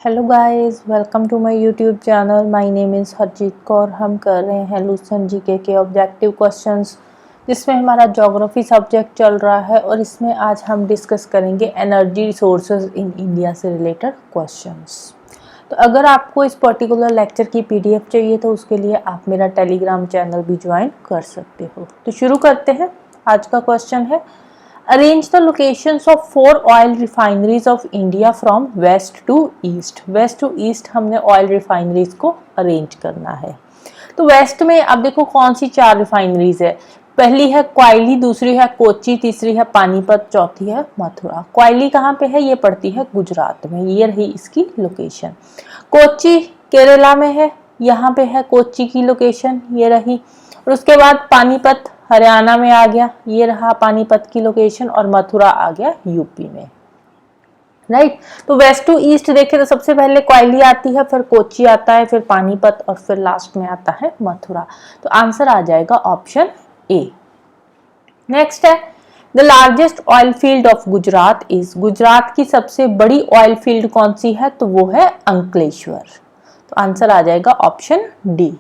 Hello guys, welcome to my YouTube channel. My name is Harjeet Kaur. हम कर रहे हैं लूसेंट जीके के ऑब्जेक्टिव क्वेश्चंस, जिसमें हमारा ज्योग्राफी सब्जेक्ट चल रहा है और इसमें आज हम डिस्कस करेंगे एनर्जी रिसोर्सेज इन इंडिया से रिलेटेड क्वेश्चंस। तो अगर आपको इस पर्टिकुलर लेक्चर की पीडीएफ चाहिए तो उसके लिए आप मेरा टेलीग्राम चैनल भी ज्वाइन कर सकते हो। तो शुरू करते हैं। आज का क्वेश्चन है, arrange the locations of 4 oil refineries of India from west to east. West to east हमने ऑयल रिफाइनरीज को अरेंज करना है। तो वेस्ट में अब देखो कौन सी 4 रिफाइनरीज है। पहली है क्वाइली, दूसरी है कोच्चि, तीसरी है पानीपत, चौथी है मथुरा। क्वाइली कहाँ पे है? ये पड़ती है गुजरात में। ये रही इसकी लोकेशन। कोच्चि केरला में है, यहाँ पे है कोच्चि की लोकेशन, ये रही। और उसके बाद पानीपत हरियाणा में आ गया, ये रहा पानीपत की लोकेशन। और मथुरा आ गया यूपी में। राइट। तो वेस्ट टू ईस्ट देखें तो सबसे पहले क्वाइली आती है, फिर कोच्चि आता है, फिर पानीपत और फिर लास्ट में आता है मथुरा। तो आंसर आ जाएगा ऑप्शन ए। नेक्स्ट है, the largest oil field of Gujarat is. Gujarat की सबसे बड़ी ऑयल फील्ड कौन सी है? तो वो है अंकलेश्वर। तो आंसर आ जाएगा ऑप्शन डी।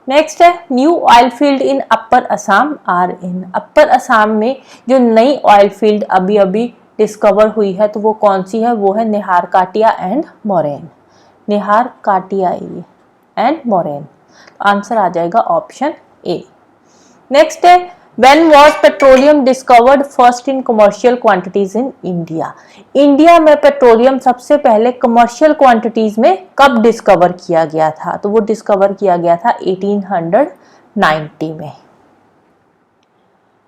नेक्स्ट है, new oil field in Upper Assam are in. Upper Assam में जो नई ऑयल फील्ड अभी अभी डिस्कवर हुई है तो वो कौन सी है? वो है Nahorkatiya and Moran. Nahorkatiya and Moran. Answer आ जाएगा ऑप्शन ए। नेक्स्ट है, When was petroleum discovered first in commercial quantities in India? India में पेट्रोलियम सबसे पहले कमर्शियल क्वांटिटीज में कब डिस्कवर किया गया था? तो वो डिस्कवर किया गया था 1890 में।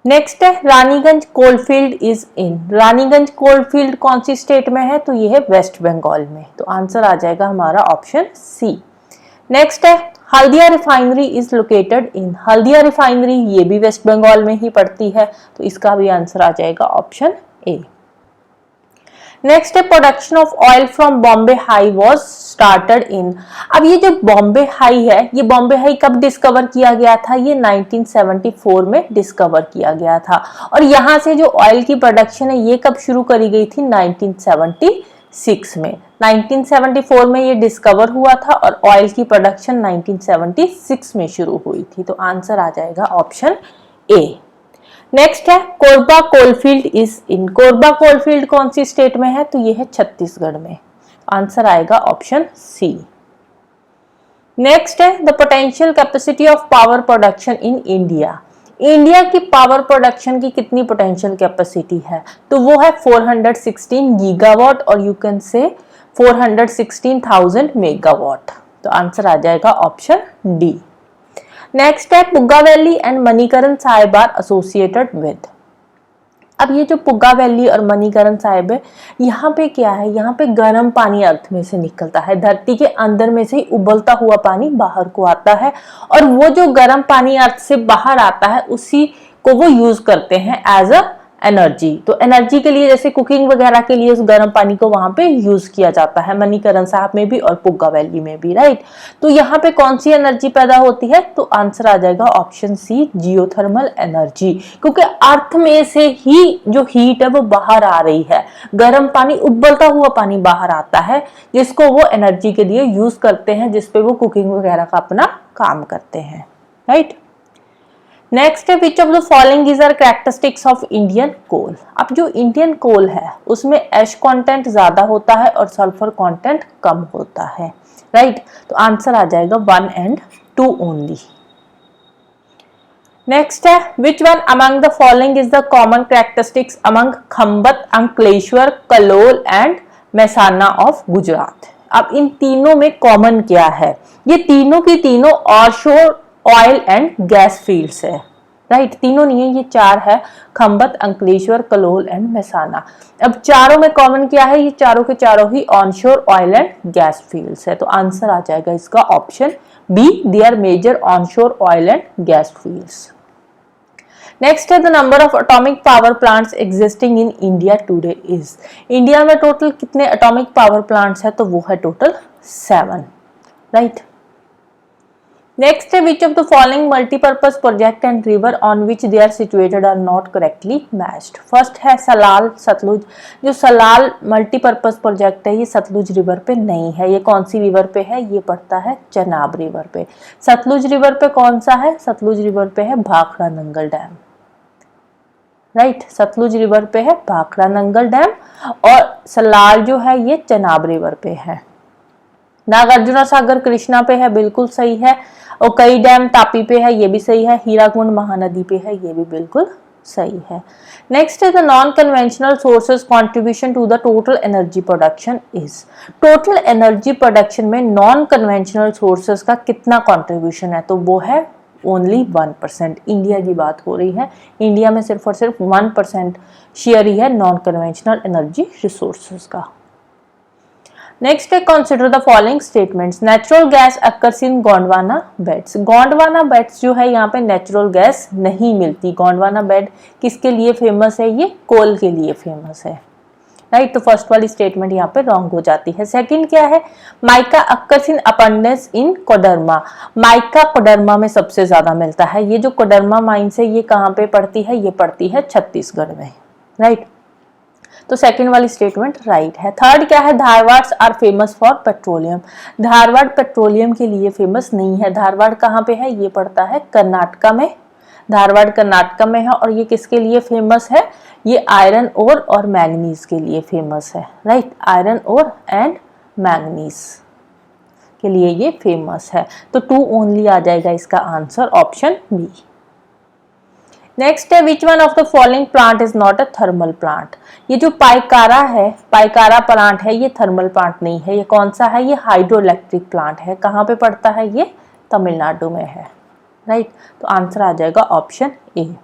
नेक्स्ट है, Raniganj coalfield is in. Raniganj coalfield कौन सी स्टेट में है? तो ये है वेस्ट बंगाल में। तो आंसर आ जाएगा हमारा ऑप्शन सी। नेक्स्ट है, Haldia refinery is located in. Haldia refinery ये भी वेस्ट बंगाल में ही पड़ती है। तो इसका भी आंसर आ जाएगा ऑप्शन ए। नेक्स्ट है, production of oil from Bombay high was started in. अब ये जो बॉम्बे हाई है, ये बॉम्बे हाई कब डिस्कवर किया गया था? ये 1974 में डिस्कवर किया गया था। और यहाँ से जो ऑयल की प्रोडक्शन है ये कब शुरू करी गई थी? 1976 में। 1974 में ये डिस्कवर हुआ था और ऑयल की प्रोडक्शन 1976 में शुरू हुई थी। तो आंसर आ जाएगा ऑप्शन ए। नेक्स्ट है, Korba coalfield is in. Korba coalfield कौन सी स्टेट में है? तो ये है छत्तीसगढ़ में। आंसर आएगा ऑप्शन सी। नेक्स्ट है, the potential capacity of power production in India. India की पावर प्रोडक्शन की कितनी पोटेंशियल कैपेसिटी है? तो वो है 416 गीगावाट और यू कैन से 416,000 मेगावाट। तो आंसर आ जाएगा ऑप्शन डी। नेक्स्ट है, Puga valley and Manikaran Sahib are associated with. अब ये जो पुग्गा वैली और मणिकरण साहिब है, यहाँ पे क्या है? यहाँ पे गर्म पानी अर्थ में से निकलता है। धरती के अंदर में से ही उबलता हुआ पानी बाहर को आता है और वो जो गर्म पानी अर्थ से बाहर आता है उसी को वो यूज करते हैं एज अ एनर्जी। तो एनर्जी के लिए, जैसे कुकिंग वगैरह के लिए उस गर्म पानी को वहां पे यूज किया जाता है, मणिकरण साहब में भी और पुग्गा वैली में भी। राइट। तो यहाँ पे कौन सी एनर्जी पैदा होती है? तो आंसर आ जाएगा ऑप्शन सी, जियोथर्मल एनर्जी। क्योंकि अर्थ में से ही जो हीट है वो बाहर आ रही है। गर्म पानी, उबलता हुआ पानी बाहर आता है जिसको वो एनर्जी के लिए यूज करते हैं, जिसपे वो कुकिंग वगैरह का अपना काम करते हैं। राइट। नेक्स्ट है, which of the following is are characteristics of Indian coal. अब जो इंडियन कोल है उसमें एश कंटेंट ज्यादा होता है और सल्फर कंटेंट कम होता है। राइट। तो आंसर आ जाएगा 1 and 2 ओनली। नेक्स्ट है, which one among the following is the common characteristics among Khambhat, Ankleshwar, Kalol and Mehsana of Gujarat. अब इन तीनों में कॉमन क्या है? ये तीनों की तीनों offshore oil and gas fields है। राइट। तीनों नहीं है, ये 4 है, खंबत, अंकलेश्वर, कलोल एंड मेहसाना। अब चारों में कॉमन क्या है? ये चारों के चारों ही onshore oil and gas fields है। तो आंसर आ जाएगा इसका option B, they are major onshore oil and gas fields. Next है, the number of atomic power plants existing in India today is. India में टोटल कितने एटॉमिक पावर प्लांट्स है? तो वो है टोटल 7। राइट। नेक्स्ट है which of the following multipurpose project and river on which they are situated are not correctly matched. First है सलाल सतलुज। जो Salal multipurpose project है ये सतलुज रिवर पे नहीं है। ये कौन सी रिवर पे है? ये पड़ता है चनाब रिवर पे। सतलुज रिवर पे कौन सा है? सतलुज रिवर पे है Bhakra Nangal dam. Right, Sutlej river पे है भाखड़ा नंगल डैम और सलाल जो है ये चनाब रिवर पे है। नागार्जुना सागर कृष्णा पे है, बिल्कुल सही है। और कई डैम तापी पे है, ये भी सही है। हीराकुंड महानदी पे है, ये भी बिल्कुल सही है। नेक्स्ट है the non conventional sources contribution to the total energy production is. Total energy production में नॉन कन्वेंशनल सोर्सेज का कितना कंट्रीब्यूशन है? तो वो है ओनली 1%। इंडिया की बात हो रही है, इंडिया में सिर्फ और सिर्फ 1% शेयर ही है नॉन कन्वेंशनल एनर्जी रिसोर्सेज का। नेक्स्ट है consider the following statements. Natural gas occurs in Gondwana beds. Gondwana beds जो है यहाँ पे नेचुरल गैस नहीं मिलती। गोंडवाना बेड किसके लिए फेमस है? ये कोल के लिए फेमस है। राइट, तो फर्स्ट वाली स्टेटमेंट यहाँ पे रॉन्ग हो जाती है। सेकंड क्या है? Mica occurs in abundance in Koderma. Mica Koderma में सबसे ज्यादा मिलता है। ये जो कोडरमा माइंस है ये कहाँ पे पड़ती है? ये पड़ती है छत्तीसगढ़ में। राइट, तो सेकंड वाली स्टेटमेंट राइट है। थर्ड क्या है? Dharwad are famous for petroleum. Dharwad petroleum के लिए फेमस नहीं है। धारवाड़ कहाँ पे है? ये पड़ता है कर्नाटका में। धारवाड़ कर्नाटका में है और ये किसके लिए फेमस है? ये आयरन ओर और मैंगनीज के लिए फेमस है। Right, iron ore and manganese के लिए ये फेमस है। तो 2 ओनली आ जाएगा इसका आंसर, ऑप्शन बी। नेक्स्ट है which one of the following plant is not a thermal plant. ये जो पाइकारा है, पाइकारा प्लांट है, ये थर्मल प्लांट नहीं है। ये कौन सा है? ये हाइड्रो इलेक्ट्रिक प्लांट है। कहाँ पे पड़ता है? ये तमिलनाडु में है। राइट, तो आंसर आ जाएगा ऑप्शन ए।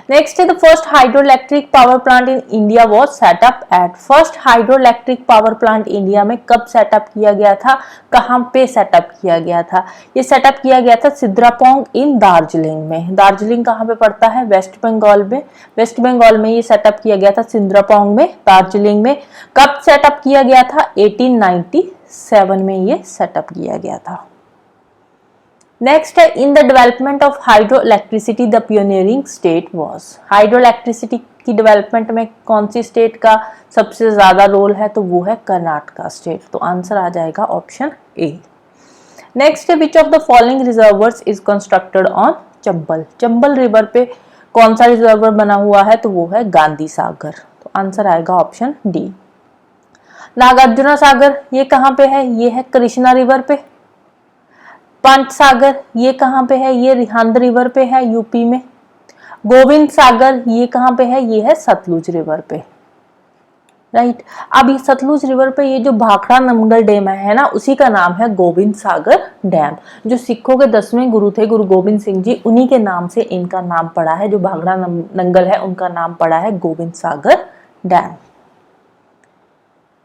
नेक्स्ट है the first hydroelectric power plant in India was setup at. First hydroelectric power plant India में कब सेटअप किया गया था? कहाँ पे सेटअप किया गया था? ये सेटअप किया गया था सिद्रापोंग इन दार्जिलिंग में। दार्जिलिंग कहाँ पे पड़ता है? वेस्ट बंगाल में। वेस्ट बंगाल में ये सेटअप किया गया था सिद्रापोंग में, दार्जिलिंग में। कब सेटअप किया गया था? 1897 में ये सेटअप किया गया था। नेक्स्ट है in the development of hydro electricity the pioneering state was. Hydro electricity की डेवलपमेंट में कौन सी स्टेट का सबसे ज्यादा रोल है? तो वो है कर्नाटका स्टेट। तो आंसर आ जाएगा ऑप्शन ए। नेक्स्ट है which of the following reservoirs is constructed on Chambal. Chambal river पे कौन सा रिजर्वर बना हुआ है? तो वो है गांधी सागर। तो आंसर आएगा ऑप्शन डी। नागार्जुना सागर ये कहाँ पे है? ये है कृष्णा रिवर पे। पंच सागर ये कहाँ पे है? ये रिहांद रिवर पे है, यूपी में। गोविंद सागर ये कहाँ पे है? ये है सतलुज रिवर पे। राइट, अब ये सतलुज रिवर पे ये जो भाखड़ा नंगल डैम है ना, उसी का नाम है गोविंद सागर डैम। जो सिखों के 10वें गुरु थे गुरु गोविंद सिंह जी, उन्हीं के नाम से इनका नाम पड़ा है। जो भाखड़ा नंगल है उनका नाम पड़ा है गोविंद सागर डैम।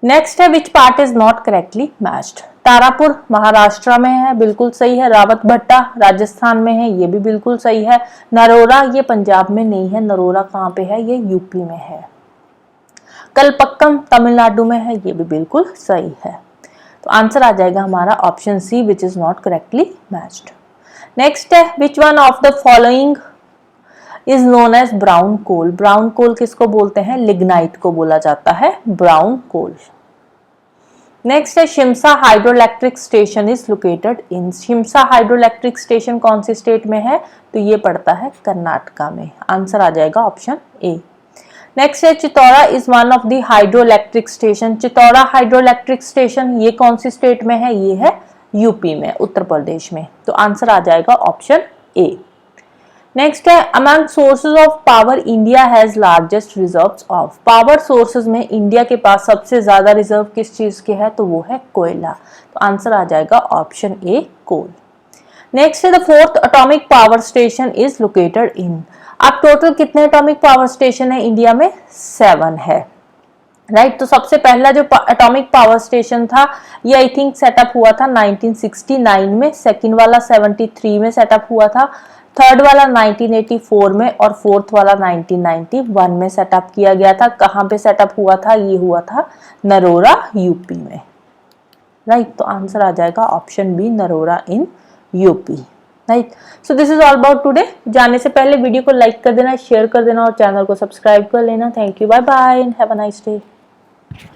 नेक्स्ट है which part is not correctly matched. Tarapur Maharashtra में है, बिल्कुल सही है। रावत भट्टा राजस्थान में है, ये भी बिल्कुल सही है। नरोरा ये पंजाब में नहीं है। नरोरा कहाँ पे है? ये यूपी में है। कलपक्कम तमिलनाडु में है, ये भी बिल्कुल सही है। तो आंसर आ जाएगा हमारा option C which is not correctly matched. Next है which one of the following is known as brown coal. Brown coal किसको बोलते हैं? लिग्नाइट को बोला जाता है ब्राउन कोल। नेक्स्ट है Shimsha hydroelectric station is located in. Shimsha hydroelectric station कौन सी स्टेट में है? तो ये पड़ता है कर्नाटका में। आंसर आ जाएगा ऑप्शन ए। नेक्स्ट है Chitaura is one of the hydroelectric station. Chitaura hydroelectric station ये कौन सी स्टेट में है? ये है यूपी में, उत्तर प्रदेश में। तो आंसर आ जाएगा ऑप्शन ए। नेक्स्ट है among sources of power India has largest reserves of. Power sources में इंडिया के पास सबसे ज्यादा रिजर्व किस चीज के है? तो वो है कोयला। तो आंसर आ जाएगा ऑप्शन ए कोल। नेक्स्ट है the fourth atomic power station is located इन। अब टोटल कितने एटॉमिक पावर स्टेशन है इंडिया में? 7 है। राइट, तो सबसे पहला जो एटॉमिक पावर स्टेशन था ये आई थिंक सेटअप हुआ था 1969 में। सेकंड वाला 73 में सेटअप हुआ था। थर्ड वाला 1984 में और फोर्थ वाला 1991 में सेटअप किया गया था। कहाँ पे सेटअप हुआ था? ये हुआ था नरोरा यूपी में। राइट, तो आंसर आ जाएगा option B Narora in UP. Right, so this is all about today. जाने से पहले वीडियो को लाइक कर देना, शेयर कर देना और चैनल को सब्सक्राइब कर लेना। Thank you, bye bye, have a nice day.